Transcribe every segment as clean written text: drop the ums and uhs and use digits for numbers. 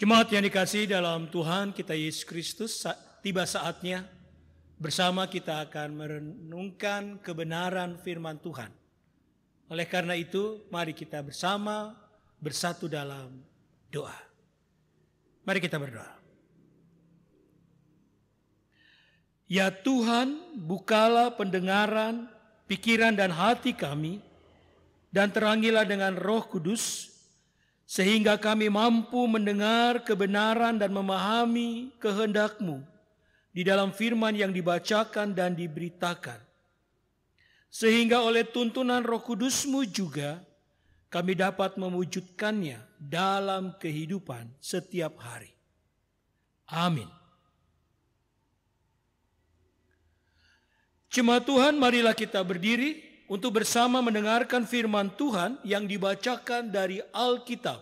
Jemaat yang dikasihi dalam Tuhan kita Yesus Kristus, tiba saatnya bersama kita akan merenungkan kebenaran firman Tuhan. Oleh karena itu, mari kita bersama bersatu dalam doa. Mari kita berdoa. Ya Tuhan, bukalah pendengaran, pikiran dan hati kami, dan terangilah dengan Roh Kudus, sehingga kami mampu mendengar kebenaran dan memahami kehendak-Mu di dalam firman yang dibacakan dan diberitakan. Sehingga oleh tuntunan Roh Kudus-Mu juga kami dapat mewujudkannya dalam kehidupan setiap hari. Amin. Jemaat Tuhan, marilah kita berdiri untuk bersama mendengarkan firman Tuhan yang dibacakan dari Alkitab.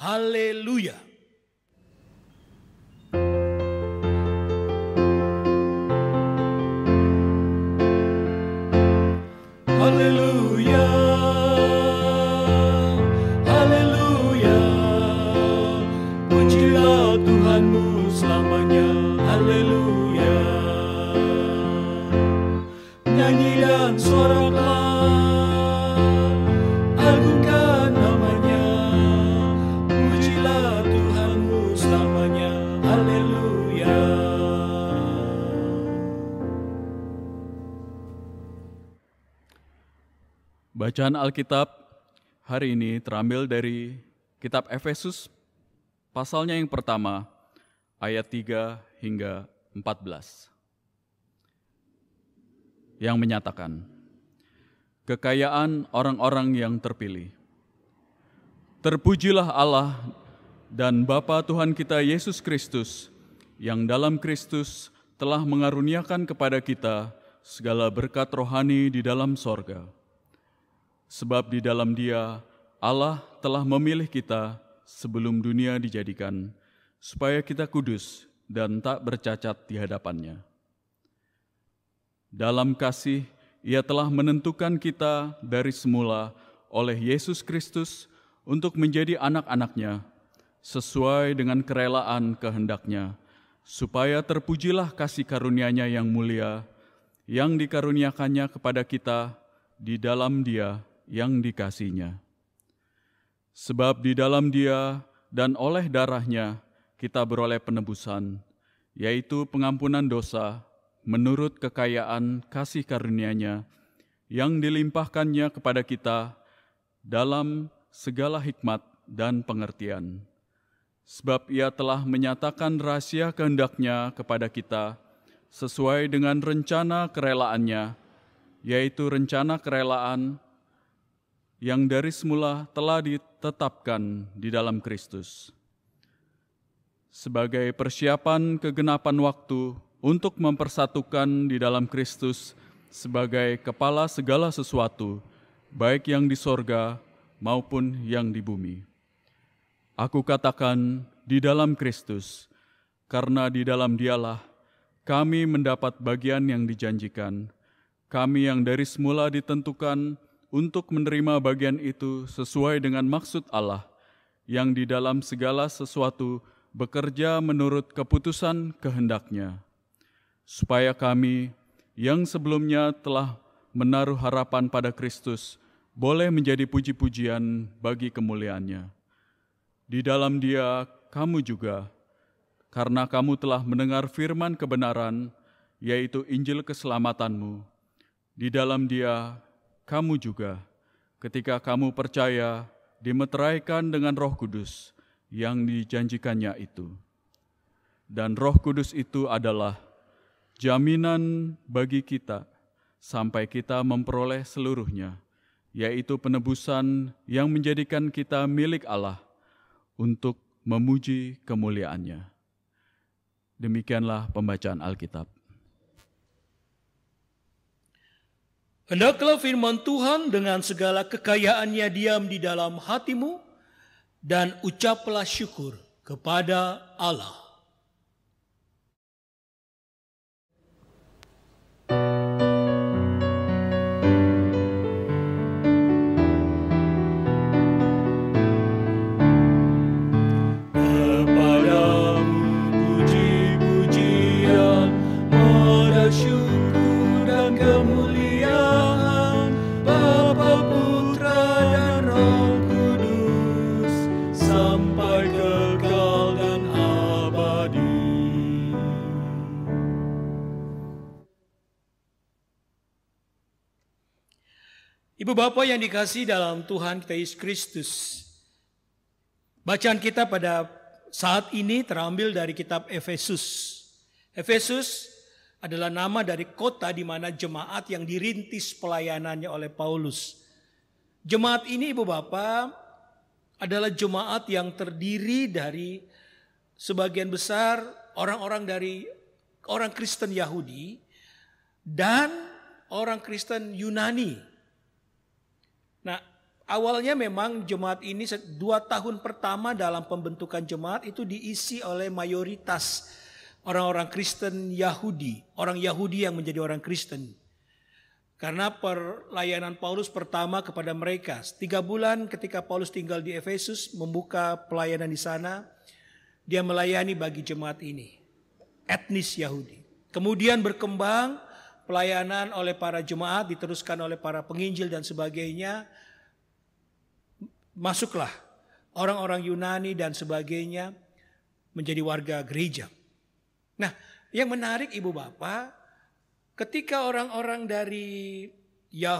Haleluya. Haleluya. Haleluya. Pujilah Tuhanmu selamanya. Haleluya. Nyanyi dan soraklah, agungkan namanya, pujilah Tuhanmu selamanya, haleluya. Bacaan Alkitab hari ini terambil dari kitab Efesus, pasalnya yang pertama, ayat 3 hingga 14. Yang menyatakan, kekayaan orang-orang yang terpilih. Terpujilah Allah dan Bapa Tuhan kita Yesus Kristus, yang dalam Kristus telah mengaruniakan kepada kita segala berkat rohani di dalam sorga. Sebab di dalam Dia, Allah telah memilih kita sebelum dunia dijadikan, supaya kita kudus dan tak bercacat di hadapan-Nya. Dalam kasih, Ia telah menentukan kita dari semula oleh Yesus Kristus untuk menjadi anak-anak-Nya, sesuai dengan kerelaan kehendak-Nya, supaya terpujilah kasih karunia-Nya yang mulia, yang dikaruniakannya kepada kita di dalam Dia yang dikasihi-Nya. Sebab di dalam Dia dan oleh darah-Nya kita beroleh penebusan, yaitu pengampunan dosa, menurut kekayaan kasih karunia-Nya yang dilimpahkannya kepada kita dalam segala hikmat dan pengertian. Sebab Ia telah menyatakan rahasia kehendak-Nya kepada kita sesuai dengan rencana kerelaan-Nya, yaitu rencana kerelaan yang dari semula telah ditetapkan di dalam Kristus. Sebagai persiapan kegenapan waktu untuk mempersatukan di dalam Kristus sebagai kepala segala sesuatu, baik yang di sorga maupun yang di bumi. Aku katakan di dalam Kristus, karena di dalam Dialah kami mendapat bagian yang dijanjikan, kami yang dari semula ditentukan untuk menerima bagian itu sesuai dengan maksud Allah, yang di dalam segala sesuatu bekerja menurut keputusan kehendak-Nya, supaya kami yang sebelumnya telah menaruh harapan pada Kristus boleh menjadi puji-pujian bagi kemuliaan-Nya. Di dalam Dia kamu juga, karena kamu telah mendengar firman kebenaran, yaitu Injil keselamatan-Mu. Di dalam Dia kamu juga, ketika kamu percaya, dimeteraikan dengan Roh Kudus yang dijanjikannya itu. Dan Roh Kudus itu adalah jaminan bagi kita sampai kita memperoleh seluruhnya, yaitu penebusan yang menjadikan kita milik Allah untuk memuji kemuliaan-Nya. Demikianlah pembacaan Alkitab. Hendaklah firman Tuhan dengan segala kekayaannya diam di dalam hatimu, dan ucaplah syukur kepada Allah. Ibu bapak yang dikasihi dalam Tuhan kita Yesus Kristus, bacaan kita pada saat ini terambil dari kitab Efesus. Efesus adalah nama dari kota di mana jemaat yang dirintis pelayanannya oleh Paulus. Jemaat ini ibu bapak adalah jemaat yang terdiri dari sebagian besar orang-orang dari orang Kristen Yahudi dan orang Kristen Yunani. Nah, awalnya memang jemaat ini 2 tahun pertama dalam pembentukan jemaat itu diisi oleh mayoritas orang-orang Kristen Yahudi, orang Yahudi yang menjadi orang Kristen. Karena pelayanan Paulus pertama kepada mereka, 3 bulan ketika Paulus tinggal di Efesus, membuka pelayanan di sana, dia melayani bagi jemaat ini, etnis Yahudi. Kemudian berkembang pelayanan oleh para jemaat, diteruskan oleh para penginjil dan sebagainya. Masuklah orang-orang Yunani dan sebagainya menjadi warga gereja. Nah, yang menarik ibu bapak, ketika orang-orang dari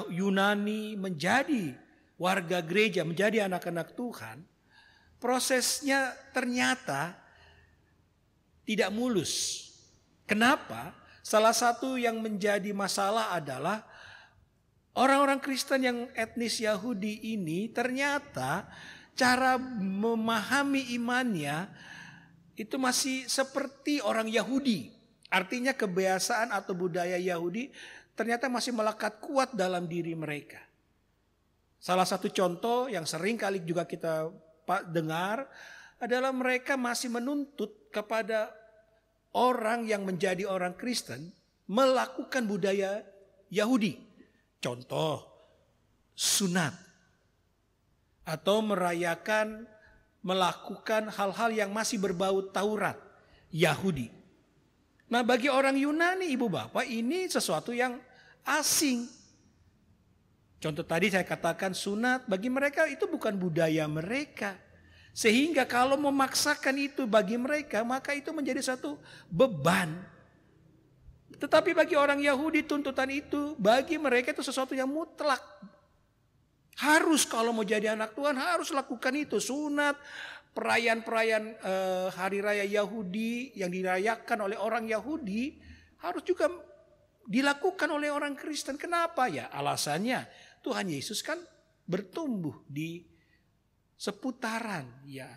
Yunani menjadi warga gereja, menjadi anak-anak Tuhan, prosesnya ternyata tidak mulus. Kenapa? Salah satu yang menjadi masalah adalah orang-orang Kristen yang etnis Yahudi ini ternyata cara memahami imannya itu masih seperti orang Yahudi. Artinya kebiasaan atau budaya Yahudi ternyata masih melekat kuat dalam diri mereka. Salah satu contoh yang sering kali juga kita dengar adalah mereka masih menuntut kepada orang yang menjadi orang Kristen melakukan budaya Yahudi. Contoh, sunat. Atau melakukan hal-hal yang masih berbau Taurat Yahudi. Nah, bagi orang Yunani ibu bapak ini sesuatu yang asing. Contoh tadi saya katakan sunat, bagi mereka itu bukan budaya mereka. Sehingga kalau memaksakan itu bagi mereka, maka itu menjadi satu beban. Tetapi bagi orang Yahudi tuntutan itu bagi mereka itu sesuatu yang mutlak. Harus kalau mau jadi anak Tuhan harus lakukan itu, sunat. Perayaan-perayaan hari raya Yahudi yang dirayakan oleh orang Yahudi harus juga dilakukan oleh orang Kristen. Kenapa ya? Alasannya Tuhan Yesus kan bertumbuh di seputaran ya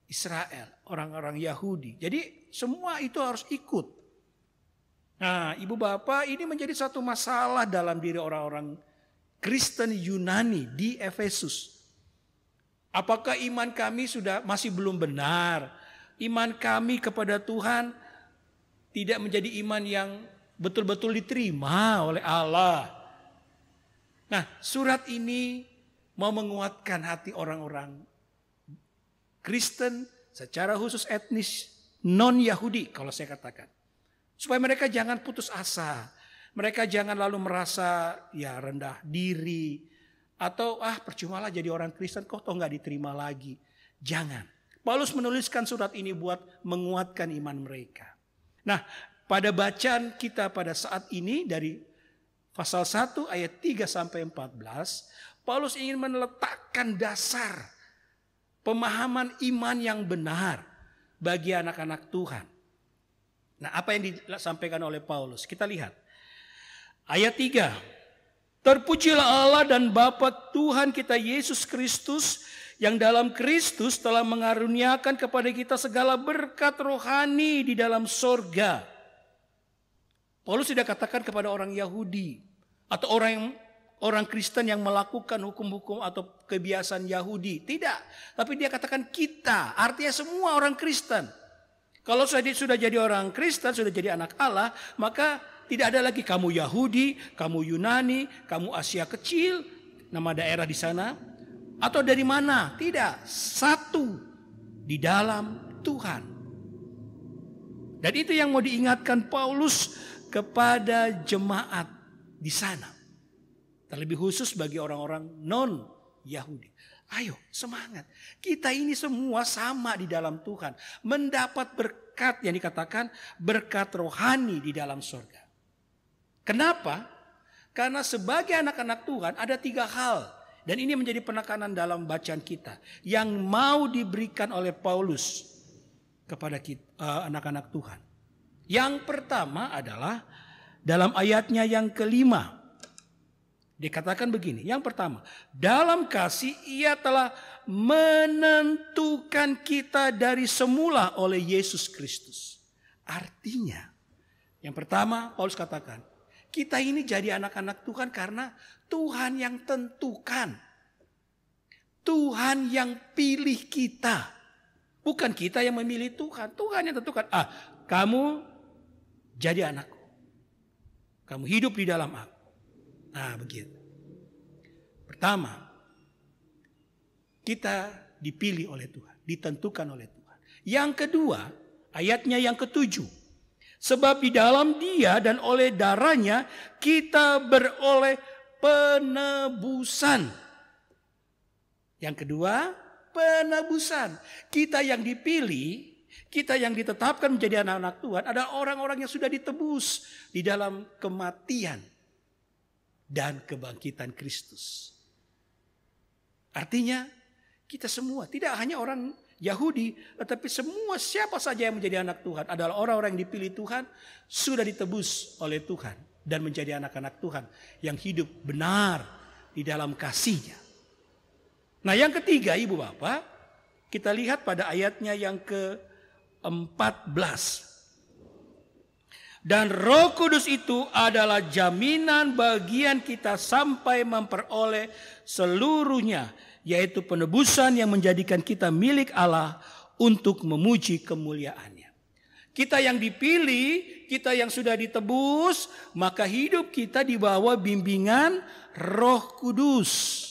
Israel, orang-orang Yahudi. Jadi semua itu harus ikut. Nah, ibu bapak, ini menjadi satu masalah dalam diri orang-orang Kristen Yunani di Efesus. Apakah iman kami masih belum benar? Iman kami kepada Tuhan tidak menjadi iman yang betul-betul diterima oleh Allah. Nah, surat ini mau menguatkan hati orang-orang Kristen secara khusus etnis non-Yahudi kalau saya katakan. Supaya mereka jangan putus asa. Mereka jangan lalu merasa ya rendah diri. Atau percumalah jadi orang Kristen kok toh gak diterima lagi. Jangan. Paulus menuliskan surat ini buat menguatkan iman mereka. Nah, pada bacaan kita pada saat ini dari pasal 1 ayat 3 sampai 14, Paulus ingin meletakkan dasar pemahaman iman yang benar bagi anak-anak Tuhan. Nah, apa yang disampaikan oleh Paulus? Kita lihat. Ayat 3. Terpujilah Allah dan Bapa Tuhan kita Yesus Kristus yang dalam Kristus telah mengaruniakan kepada kita segala berkat rohani di dalam sorga. Paulus tidak katakan kepada orang Yahudi atau orang Kristen yang melakukan hukum-hukum atau kebiasaan Yahudi. Tidak, tapi dia katakan kita, artinya semua orang Kristen. Kalau sudah jadi orang Kristen, sudah jadi anak Allah, maka tidak ada lagi kamu Yahudi, kamu Yunani, kamu Asia Kecil, nama daerah di sana, atau dari mana. Tidak, satu di dalam Tuhan. Dan itu yang mau diingatkan Paulus kepada jemaat di sana. Terlebih khusus bagi orang-orang non-Yahudi. Ayo semangat. Kita ini semua sama di dalam Tuhan. Mendapat berkat yang dikatakan berkat rohani di dalam surga. Kenapa? Karena sebagai anak-anak Tuhan ada 3 hal. Dan ini menjadi penekanan dalam bacaan kita. Yang mau diberikan oleh Paulus kepada kita, anak-anak Tuhan. Yang pertama adalah dalam ayatnya yang kelima. Dikatakan begini. Yang pertama, dalam kasih ia telah menentukan kita dari semula oleh Yesus Kristus. Artinya, yang pertama Paulus katakan, kita ini jadi anak-anak Tuhan karena Tuhan yang tentukan. Tuhan yang pilih kita. Bukan kita yang memilih Tuhan. Tuhan yang tentukan. Kamu jadi anakku. Kamu hidup di dalam aku. Nah, begitu. Pertama, kita dipilih oleh Tuhan, ditentukan oleh Tuhan. Yang kedua, ayatnya yang ke-7. Sebab di dalam Dia dan oleh darahnya kita beroleh penebusan. Yang kedua, penebusan. Kita yang dipilih, kita yang ditetapkan menjadi anak-anak Tuhan adalah orang-orang yang sudah ditebus di dalam kematian dan kebangkitan Kristus. Artinya kita semua, tidak hanya orang Yahudi, tetapi semua siapa saja yang menjadi anak Tuhan adalah orang-orang yang dipilih Tuhan, sudah ditebus oleh Tuhan dan menjadi anak-anak Tuhan yang hidup benar di dalam kasih-Nya. Nah, yang ketiga, Ibu Bapak, kita lihat pada ayatnya yang ke-14. Dan Roh Kudus itu adalah jaminan bagian kita sampai memperoleh seluruhnya, yaitu penebusan yang menjadikan kita milik Allah untuk memuji kemuliaan-Nya. Kita yang dipilih, kita yang sudah ditebus, maka hidup kita di bawah bimbingan Roh Kudus.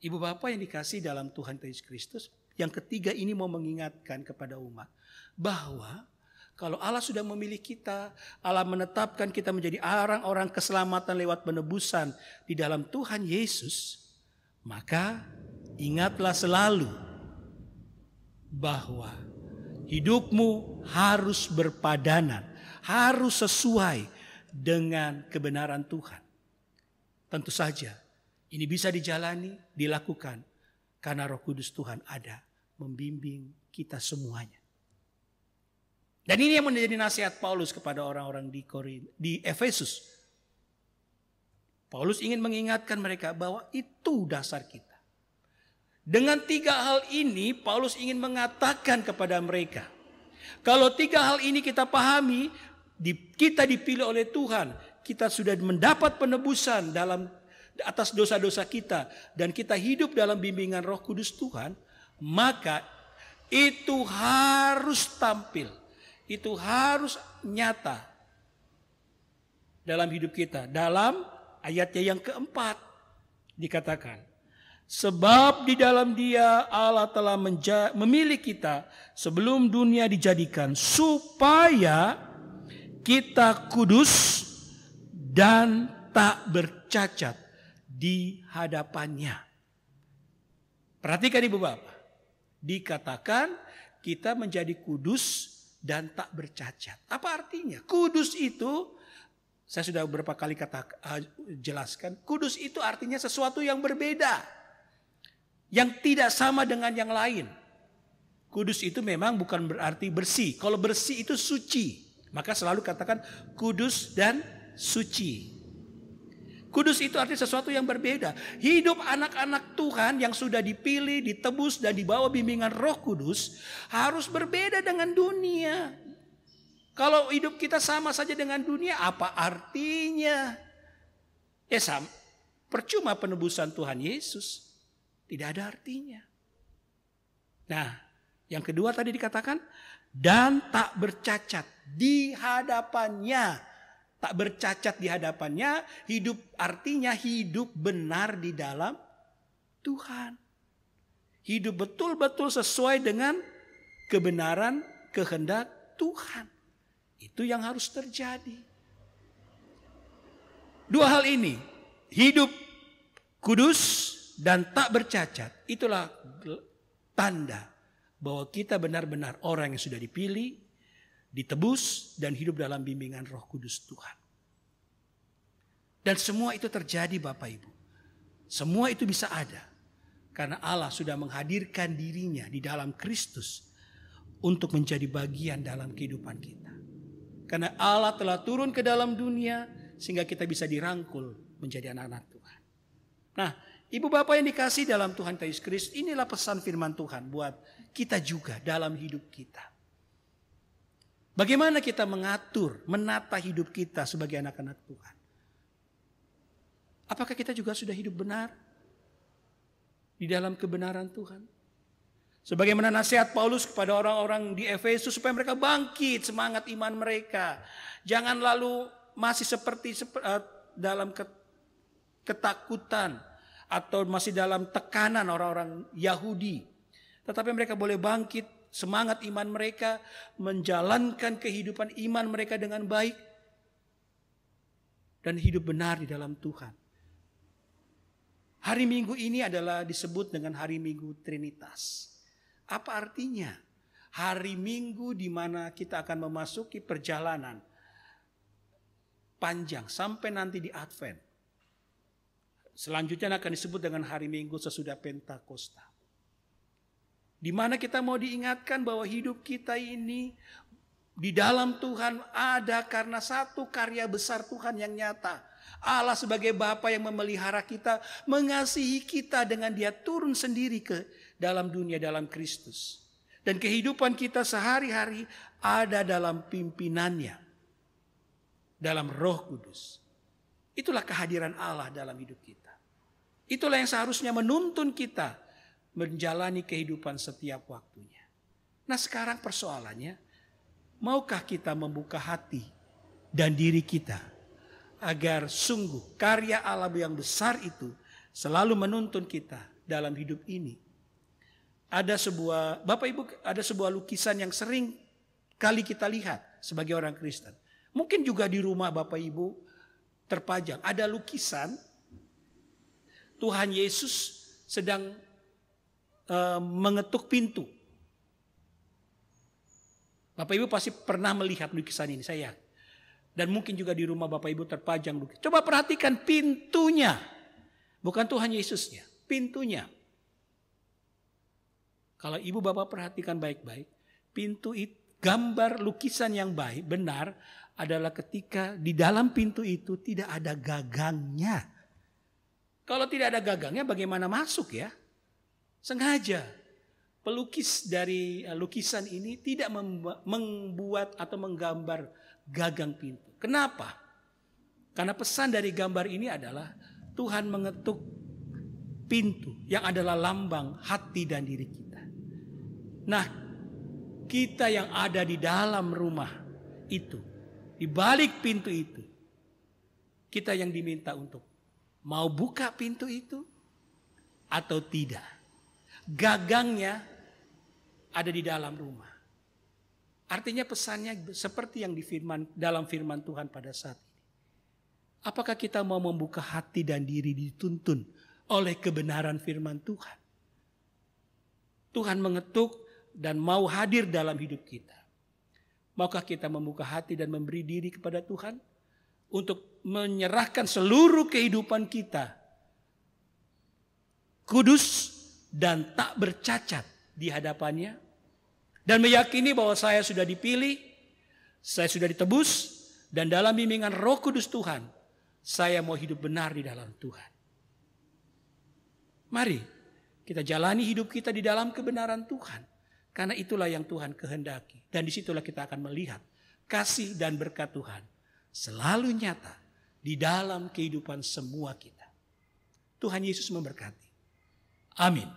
Ibu Bapak yang dikasihi dalam Tuhan Yesus Kristus, yang ketiga ini mau mengingatkan kepada umat bahwa kalau Allah sudah memilih kita, Allah menetapkan kita menjadi orang-orang keselamatan lewat penebusan di dalam Tuhan Yesus, maka ingatlah selalu bahwa hidupmu harus berpadanan, harus sesuai dengan kebenaran Tuhan. Tentu saja ini bisa dijalani, dilakukan karena Roh Kudus Tuhan ada membimbing kita semuanya. Dan ini yang menjadi nasihat Paulus kepada orang-orang di Efesus. Paulus ingin mengingatkan mereka bahwa itu dasar kita. Dengan 3 hal ini Paulus ingin mengatakan kepada mereka, kalau 3 hal ini kita pahami, kita dipilih oleh Tuhan, kita sudah mendapat penebusan dalam atas dosa-dosa kita, dan kita hidup dalam bimbingan Roh Kudus Tuhan, maka itu harus tampil. Itu harus nyata dalam hidup kita. Dalam ayatnya yang keempat dikatakan, sebab di dalam Dia Allah telah memilih kita sebelum dunia dijadikan, supaya kita kudus dan tak bercacat di hadapan-Nya. Perhatikan Ibu Bapak, dikatakan kita menjadi kudus dan tak bercacat. Apa artinya? Kudus itu, saya sudah beberapa kali jelaskan, kudus itu artinya sesuatu yang berbeda, yang tidak sama dengan yang lain. Kudus itu memang bukan berarti bersih. Kalau bersih itu suci, maka selalu katakan kudus dan suci. Kudus itu artinya sesuatu yang berbeda. Hidup anak-anak Tuhan yang sudah dipilih, ditebus dan dibawa bimbingan Roh Kudus harus berbeda dengan dunia. Kalau hidup kita sama saja dengan dunia, apa artinya? Ya sama, percuma penebusan Tuhan Yesus. Tidak ada artinya. Nah, yang kedua tadi dikatakan, dan tak bercacat di hadapan-Nya. Tak bercacat di hadapan-Nya, hidup artinya hidup benar di dalam Tuhan. Hidup betul-betul sesuai dengan kebenaran kehendak Tuhan. Itu yang harus terjadi. 2 hal ini, hidup kudus dan tak bercacat, itulah tanda bahwa kita benar-benar orang yang sudah dipilih ditebus, dan hidup dalam bimbingan Roh Kudus Tuhan. Dan semua itu terjadi Bapak Ibu. Semua itu bisa ada karena Allah sudah menghadirkan dirinya di dalam Kristus untuk menjadi bagian dalam kehidupan kita. Karena Allah telah turun ke dalam dunia sehingga kita bisa dirangkul menjadi anak-anak Tuhan. Nah, Ibu Bapak yang dikasihi dalam Tuhan Yesus Kristus, inilah pesan firman Tuhan buat kita juga dalam hidup kita. Bagaimana kita mengatur, menata hidup kita sebagai anak-anak Tuhan? Apakah kita juga sudah hidup benar di dalam kebenaran Tuhan? Sebagaimana nasihat Paulus kepada orang-orang di Efesus supaya mereka bangkit semangat iman mereka. Jangan lalu masih seperti dalam ketakutan atau masih dalam tekanan orang-orang Yahudi. Tetapi mereka boleh bangkit semangat iman mereka, menjalankan kehidupan iman mereka dengan baik, dan hidup benar di dalam Tuhan. Hari Minggu ini adalah disebut dengan hari Minggu Trinitas. Apa artinya? Hari Minggu di mana kita akan memasuki perjalanan panjang sampai nanti di Advent. Selanjutnya akan disebut dengan hari Minggu sesudah Pentakosta. Di mana kita mau diingatkan bahwa hidup kita ini di dalam Tuhan ada karena satu karya besar Tuhan yang nyata. Allah sebagai Bapa yang memelihara kita, mengasihi kita dengan Dia turun sendiri ke dalam dunia dalam Kristus. Dan kehidupan kita sehari-hari ada dalam pimpinannya, dalam Roh Kudus. Itulah kehadiran Allah dalam hidup kita. Itulah yang seharusnya menuntun kita menjalani kehidupan setiap waktunya. Nah, sekarang persoalannya, maukah kita membuka hati dan diri kita agar sungguh karya Allah yang besar itu selalu menuntun kita dalam hidup ini? Ada sebuah, Bapak Ibu, ada sebuah lukisan yang sering kali kita lihat sebagai orang Kristen. Mungkin juga di rumah Bapak Ibu terpajang ada lukisan Tuhan Yesus sedang mengetuk pintu. Bapak Ibu pasti pernah melihat lukisan ini, saya. Dan mungkin juga di rumah Bapak Ibu terpajang lukisan. Coba perhatikan pintunya. Bukan Tuhan Yesusnya, pintunya. Kalau Ibu Bapak perhatikan baik-baik, pintu itu, gambar lukisan yang baik, benar adalah ketika di dalam pintu itu tidak ada gagangnya. Kalau tidak ada gagangnya bagaimana masuk ya? Sengaja pelukis dari lukisan ini tidak membuat atau menggambar gagang pintu. Kenapa? Karena pesan dari gambar ini adalah Tuhan mengetuk pintu yang adalah lambang hati dan diri kita. Nah, kita yang ada di dalam rumah itu, di balik pintu itu, kita yang diminta untuk mau buka pintu itu atau tidak. Gagangnya ada di dalam rumah. Artinya pesannya seperti yang dalam firman Tuhan pada saat ini. Apakah kita mau membuka hati dan diri dituntun oleh kebenaran firman Tuhan? Tuhan mengetuk dan mau hadir dalam hidup kita. Maukah kita membuka hati dan memberi diri kepada Tuhan untuk menyerahkan seluruh kehidupan kita kudus dan tak bercacat di hadapannya, dan meyakini bahwa saya sudah dipilih, saya sudah ditebus, dan dalam bimbingan Roh Kudus Tuhan, saya mau hidup benar di dalam Tuhan. Mari kita jalani hidup kita di dalam kebenaran Tuhan, karena itulah yang Tuhan kehendaki, dan disitulah kita akan melihat kasih dan berkat Tuhan selalu nyata di dalam kehidupan semua kita. Tuhan Yesus memberkati. Amin.